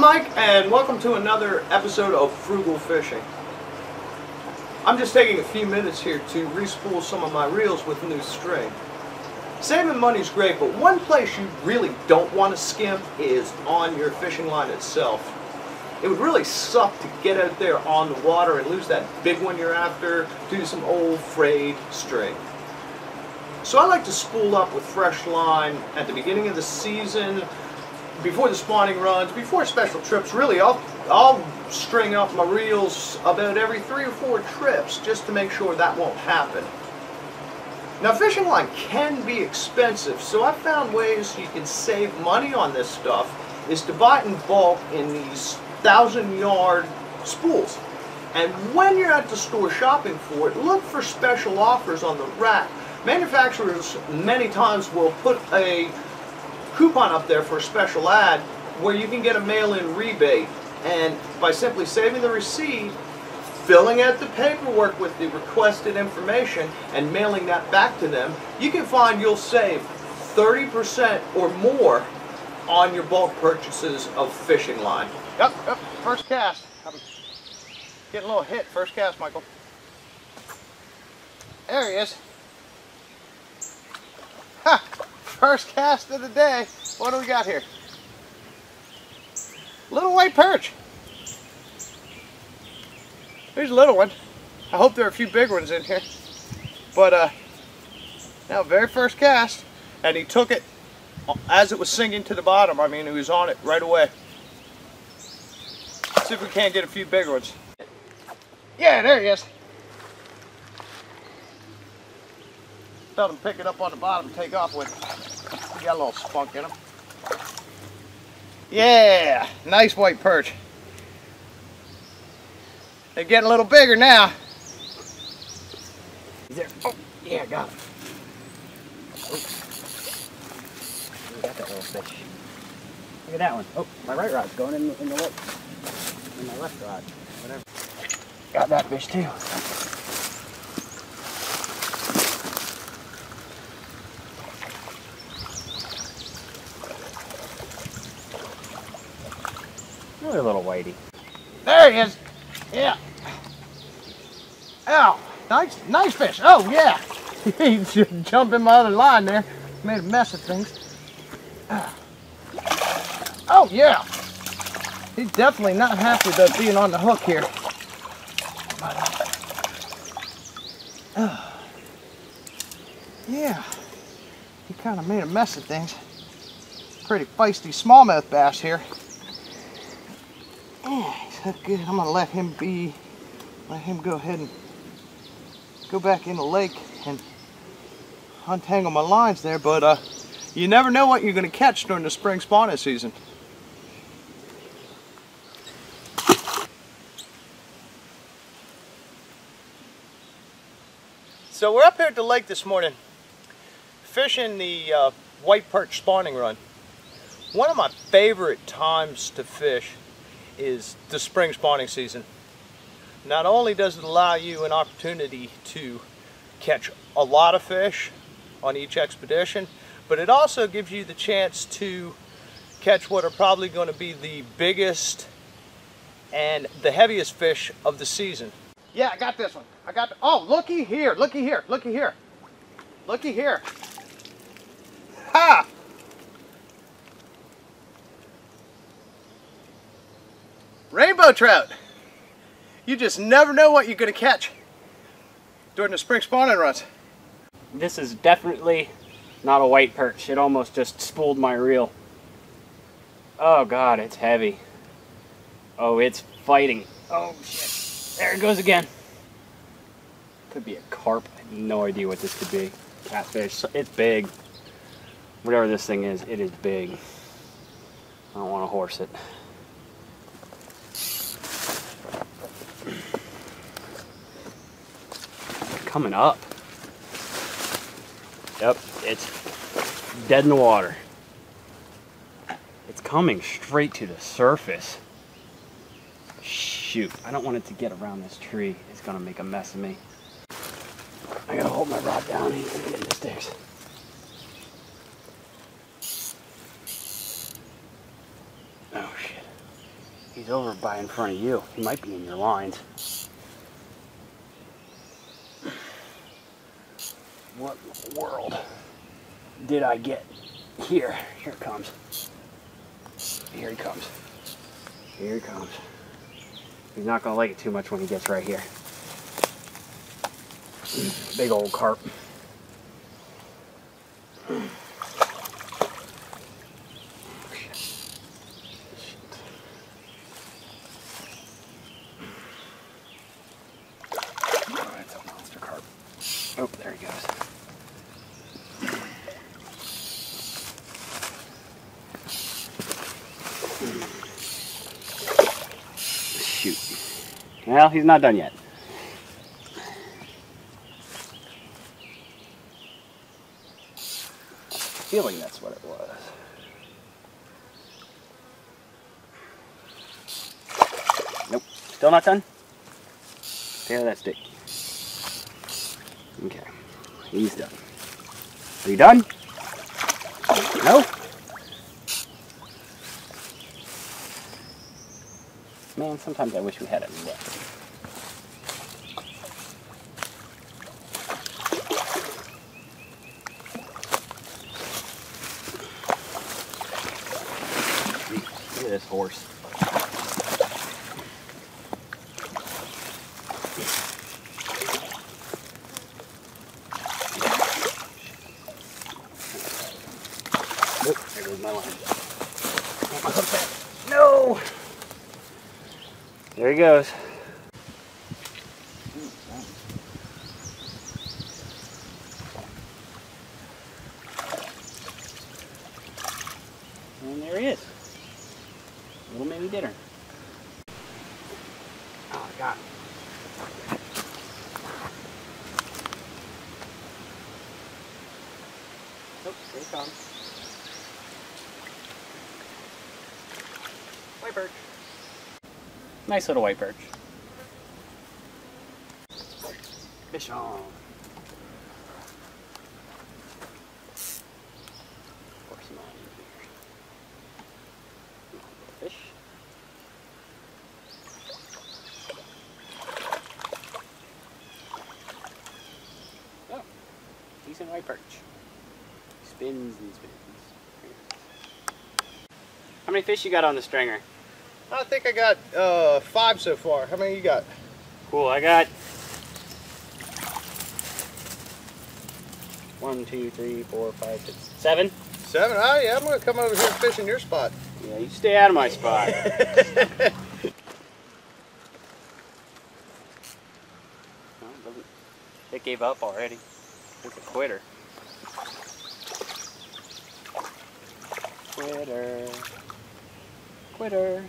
Mike, and welcome to another episode of Frugal Fishing. I'm just taking a few minutes here to respool some of my reels with new string. Saving money's great, but one place you really don't want to skimp is on your fishing line itself. It would really suck to get out there on the water and lose that big one you're after due to some old frayed string. So I like to spool up with fresh line at the beginning of the season, before the spawning runs, before special trips. Really, I'll string up my reels about every 3 or 4 trips just to make sure that won't happen. Now, fishing line can be expensive, so I found ways you can save money on this stuff is to buy it in bulk in these 1,000-yard spools. And when you're at the store shopping for it, look for special offers on the rack. Manufacturers many times will put a coupon up there for a special ad where you can get a mail-in rebate, and by simply saving the receipt, filling out the paperwork with the requested information, and mailing that back to them, you can find you'll save 30% or more on your bulk purchases of fishing line. Yep, first cast. I'm getting a little hit. First cast, Michael. There he is. Ha! First cast of the day. What do we got here? Little white perch. There's a little one. I hope there are a few big ones in here. But now, very first cast, and he took it as it was sinking to the bottom. I mean, he was on it right away. Let's see if we can't get a few bigger ones. Yeah, there he is. Felt him pick it up on the bottom and take off with it. He got a little spunk in him. Yeah, nice white perch. They're getting a little bigger now. Is there? Oh, yeah, got him. Oh. Got that little fish. Look at that one. Oh, my right rod's going in the lake. In my left rod. Whatever. Got that fish too. Another little whitey. There he is. Yeah. Ow. Nice fish. Oh, yeah. He jumped in my other line there. Made a mess of things. Oh, yeah. He's definitely not happy about being on the hook here. Yeah. He kind of made a mess of things. Pretty feisty smallmouth bass here. Yeah, he's so good. I'm gonna let him go ahead and go back in the lake and untangle my lines there, but you never know what you're gonna catch during the spring spawning season. So we're up here at the lake this morning fishing the white perch spawning run. One of my favorite times to fish is the spring spawning season. Not only does it allow you an opportunity to catch a lot of fish on each expedition, but it also gives you the chance to catch what are probably going to be the biggest and the heaviest fish of the season. Yeah, I got this one. Oh, looky here, looky here, looky here. Looky here. Ha! Rainbow trout. You just never know what you're going to catch during the spring spawning runs. This is definitely not a white perch. It almost just spooled my reel. Oh God, it's heavy. Oh, it's fighting. Oh shit. There it goes again. Could be a carp. I have no idea what this could be. Catfish. It's big. Whatever this thing is, it is big. I don't want to horse it. Coming up. Yep, it's dead in the water. It's coming straight to the surface. Shoot, I don't want it to get around this tree. It's gonna make a mess of me. I gotta hold my rod down. He's gonna get in the sticks. Oh shit. he's over by in front of you. He might be in your lines. What in the world did I get? Here it comes. Here he comes. Here he comes. He's not gonna like it too much when he gets right here. Big old carp. Oh, there he goes. Shoot. Well, he's not done yet. Feeling that's what it was. Nope. Still not done? Tear that stick. Okay, he's done. Are you done? No? Man, sometimes I wish we had a net. Look at this horse. There goes my line. No! There he goes. And there he is. Little mini dinner. Oh, I got him. Oh, here he comes. White perch. Nice little white perch. Fish on. Pour some on here. Fish. Oh, decent white perch. Spins and spins. How many fish you got on the stringer? I think I got 5 so far. How many you got? Cool, I got 1, 2, 3, 4, 5, 6, 7. 7? Oh yeah, I'm gonna come over here and fish in your spot. Yeah, you stay out of my spot. It gave up already. It's a quitter. Quitter. Quitter.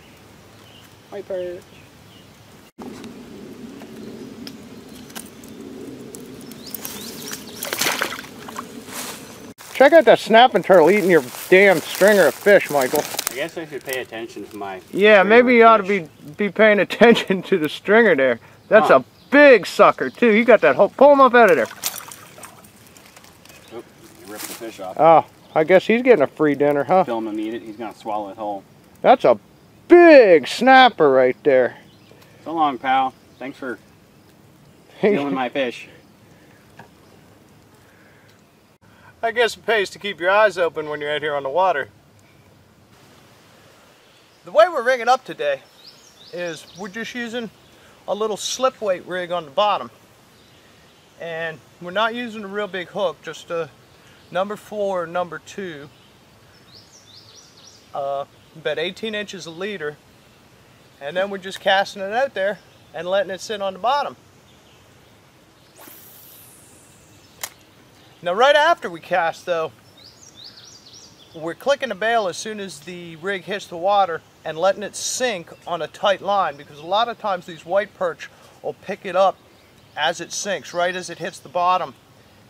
White perch. Check out that snapping turtle eating your damn stringer of fish, Michael. I guess I should pay attention to my... Yeah, maybe you ought to be paying attention to the stringer there. That's a big sucker, too. You got that whole... Pull him up out of there. Oop, you ripped the fish off. Oh, I guess he's getting a free dinner, huh? Film him eat it. He's going to swallow it whole. That's a big snapper right there. So long, pal. Thanks for stealing my fish. I guess it pays to keep your eyes open when you're out here on the water. The way we're rigging up today is we're just using a little slip weight rig on the bottom. And we're not using a real big hook, just a number 4 or number 2. About 18 inches a leader. And then we're just casting it out there and letting it sit on the bottom. Now right after we cast though, we're clicking the bail as soon as the rig hits the water and letting it sink on a tight line, because a lot of times these white perch will pick it up as it sinks, right as it hits the bottom,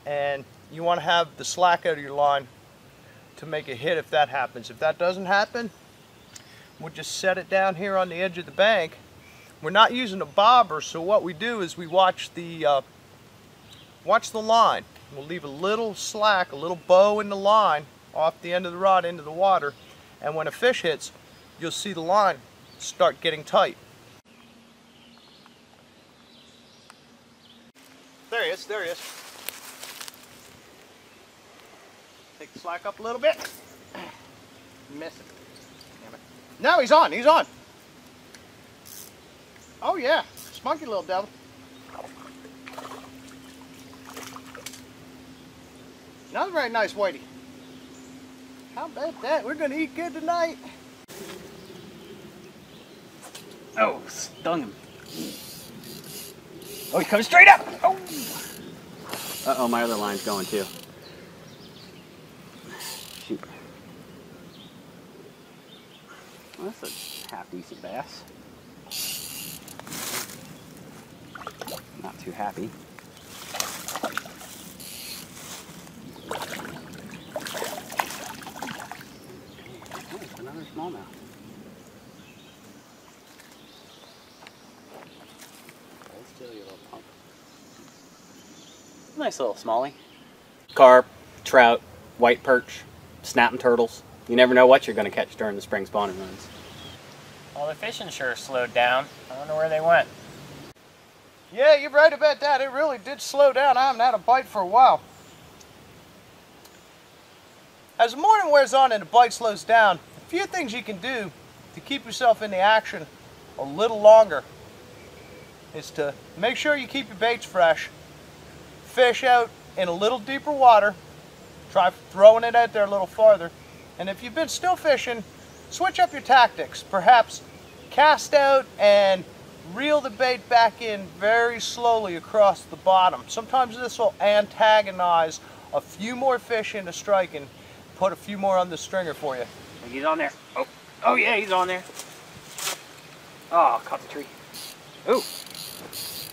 and you want to have the slack out of your line to make a hit if that happens. If that doesn't happen, we'll just set it down here on the edge of the bank. We're not using a bobber, so what we do is we watch the line. We'll leave a little slack, a little bow in the line off the end of the rod into the water, and when a fish hits, you'll see the line start getting tight. There he is, there he is. Take the slack up a little bit. Miss it. Damn it. No, he's on, he's on. Oh yeah, spunky little devil. Another very nice whitey. How about that? We're gonna eat good tonight. Oh, stung him. Oh, he's coming straight up. Oh. Uh-oh, my other line's going too. Shoot. Well, that's a half-decent bass. Not too happy. Oh, it's another smallmouth. Still your little pump. Nice little smallie. Carp, trout, white perch, snapping turtles. You never know what you're going to catch during the spring spawning runs. Well, the fishing sure slowed down. I wonder where they went. Yeah, you're right about that. It really did slow down. I haven't had a bite for a while. As the morning wears on and the bite slows down, a few things you can do to keep yourself in the action a little longer is to make sure you keep your baits fresh, fish out in a little deeper water, try throwing it out there a little farther, and if you've been still fishing, switch up your tactics. Perhaps cast out and reel the bait back in very slowly across the bottom. Sometimes this will antagonize a few more fish into striking, put a few more on the stringer for you. I think he's on there. Oh yeah, he's on there. Oh, caught the tree. Ooh. He's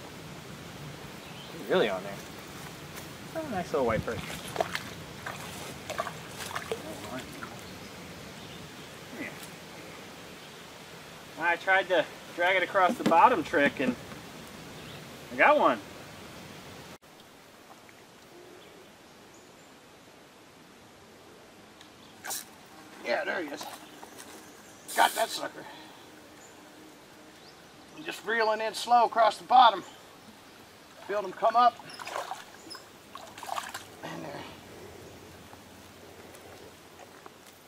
really on there. Oh, nice little white perch. I tried to drag it across the bottom trick and I got one. Yeah, there he is. Got that sucker. I'm just reeling in slow across the bottom. Feel them come up. And there.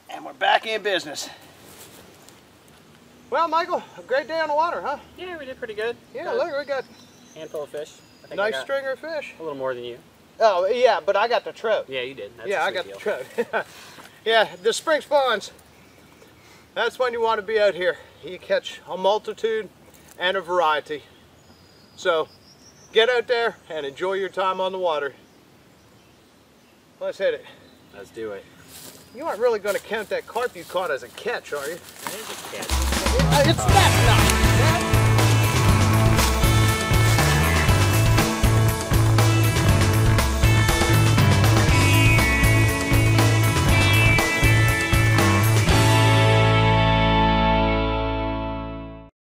And we're back in business. Well, Michael, a great day on the water, huh? Yeah, we did pretty good. Yeah, look, we got a handful of fish. I think nice stringer of fish. A little more than you. Oh, yeah, but I got the trout. Yeah, you did. That's yeah, I got the trout. Yeah, the spring spawns. That's when you want to be out here. You catch a multitude and a variety. So, get out there and enjoy your time on the water. Let's hit it. Let's do it. You aren't really going to count that carp you caught as a catch, are you? That is a catch. It's that.